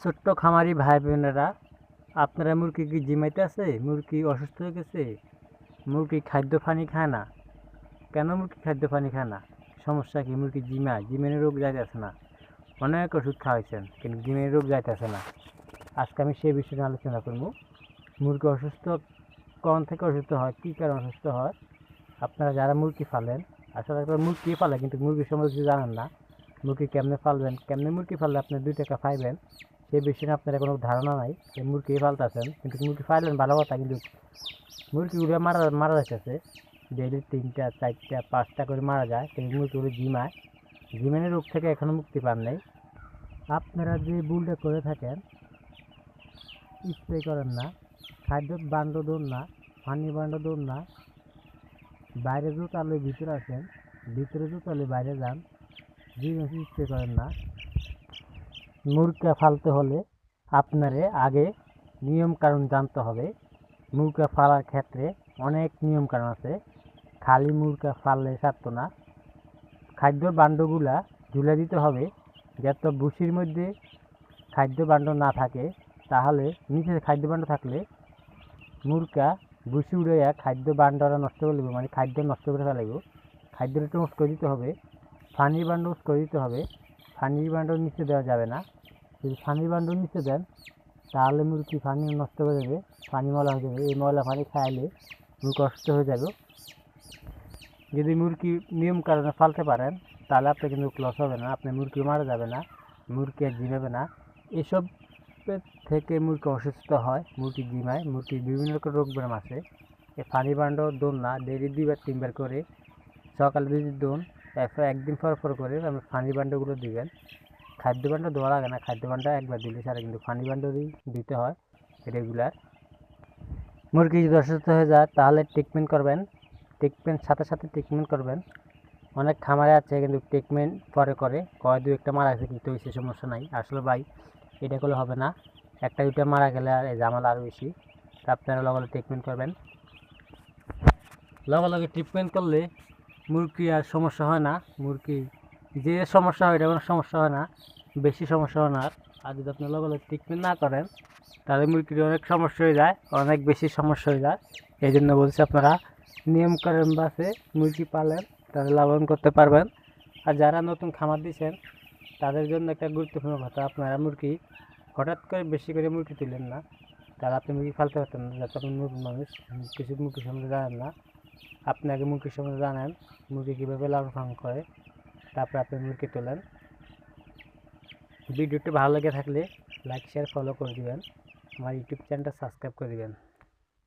ছোট্ট খামারি ভাই বোনেরা, আপনারা মুরগি কি জিমাইতে আছে? মুরগি অসুস্থ হয়ে গেছে? মুরগি খাদ্য পানি খায় না কেন? মুরগি খাদ্য পানি খায় না, সমস্যা কি? মুরগি জিমেনের রোগ যাইতেছে না। অনেক ওষুধ খাওয়াইছেন কিন্তু জিমেনের রোগ যাইতেছে না। আজকে আমি সেই বিষয়ে আলোচনা করব। মুরগি অসুস্থ কোন থেকে অসুস্থ হয়, কী কারণে অসুস্থ হয়। আপনারা যারা মুরগি পালেন, আসলে একটা মুরগি পালে কিন্তু মুরগির সম্বন্ধে কিছু জানেন না। মুরগি কেমনে পালবেন, কেমনে মুরগি পাললে আপনি 2 টাকা পাইবেন, সেই বিষয়ে আপনার কোনো ধারণা নাই। এই মুরগি পালতেছেন কিন্তু মুরগি পাইলেন ভালো কথা, কিন্তু মুরগিগুলো মারা মারা যাচ্ছে। ডেইলি 3টা 4টা 5টা করে মারা যায়, কিন্তু মুরগিগুলো জিমেনের রোগ থেকে এখনও মুক্তি পান নাই। আপনারা যে ভুলটা করে থাকেন, স্প্রে করেন না, খাদ্য বান্ড দৌড় না, পানি বান্ড দৌড় না, বাইরে জুতালে ভিতরে আসেন, ভিতরে জুতালে বাইরে যান, জিনিস স্প্রে করেন না। মুরগা ফালতে হলে আপনারে আগে নিয়ম কানুন জানতে হবে। মুরগা ফালার ক্ষেত্রে অনেক নিয়ম কানুন আছে, খালি মুরগা ফাললে ছাড়তো না। খাদ্য বান্ডগুলা ঝুলে দিতে হবে, যাতে ভুসির মধ্যে খাদ্য বান্ড না থাকে। তাহলে নিচে খাদ্য বান্ড থাকলে মুরগা ভুসি উড়াইয়া খাদ্য বান্ডটা নষ্ট করে দেবে, মানে খাদ্য নষ্ট করে ফেলাইব। খাদ্যটা একটু নষ্ট করে দিতে হবে। পানির বান্ড নষ্ট করে দিতে হবে, পানির বান্ড নিচে দেওয়া যাবে না। যদি পানির বান্ড নিচে দেন তাহলে মুরগি পানি নষ্ট করে দেবে, পানি ময়লা হয়ে যাবে। এই ময়লা পানি খাইলে মুরগি অসুস্থ হয়ে যাবে। যদি মুরগি নিয়ম কারণে ফালতে পারেন তাহলে আপনার কিন্তু লস হবে না, আপনার মুরগি মারা যাবে না, মুরগি আর জিমাবে না। এসব থেকে মুরগি অসুস্থ হয়, মুরগি জিমায়, মুরগির বিভিন্ন রকম রোগ ব্যায়াম আছে। এই পানি বান্ড দোন না, ডেইলি 2বার 3বার করে, সকালে 2 দিন দোন, তারপর একদিন পর করে আপনি পানি বান্ডগুলো দিবেন। খাদ্য বান্ড দেওয়া লাগে না, খাদ্য বান্ড একবার দিলে সারা, কিন্তু পানি বান্ডই দিতে হয় রেগুলার। মুরগি যদি অসুস্থ হয়ে যায় তাহলে ট্রিটমেন্ট করবেন, ট্রিটমেন্ট সাথে সাথে ট্রিটমেন্ট করবেন। অনেক খামারে আছে কিন্তু ট্রিটমেন্ট পরে করে, কয় 2-1টা মারা গেছে কিন্তু হয়েছে, সমস্যা নাই। আসলে ভাই এটা করলে হবে না, 1-2টা মারা গেলে আর এই ঝামেলা আরও বেশি। তা আপনারা লগে ট্রিটমেন্ট করবেন। লগে ট্রিটমেন্ট করলে মুরগি আর সমস্যা হয় না। মুরগি যে সমস্যা হয় এটা কোনো সমস্যা হয় না, বেশি সমস্যা হয় না। আর যদি আপনি লগে ট্রিটমেন্ট না করেন তাহলে মুরগির অনেক সমস্যা হয়ে যায়, অনেক বেশি সমস্যা হয়ে যায়। এই জন্য বলছি আপনারা নিয়মকানুন বাসে মুরগি পালেন, তাহলে লাভবান করতে পারবেন। আর যারা নতুন খামার দিচ্ছেন তাদের জন্য একটা গুরুত্বপূর্ণ কথা, আপনারা মুরগি হঠাৎ করে বেশি করে মুরগি তুলেন না, তাহলে আপনি মুরগি ফালতে পারতেন না। যাতে আপনি নতুন মানুষ, কিছু মুরগির সম্বন্ধে জানেন না, আপনি আগে মুরগির সম্বন্ধে জানেন, মুরগি কীভাবে লালন পালন করে, তারপরে আপনি মুরগি তোলেন। ভিডিওটি ভালো লেগে থাকলে লাইক শেয়ার ফলো করে দিবেন, আমার ইউটিউব চ্যানেলটা সাবস্ক্রাইব করে দিবেন।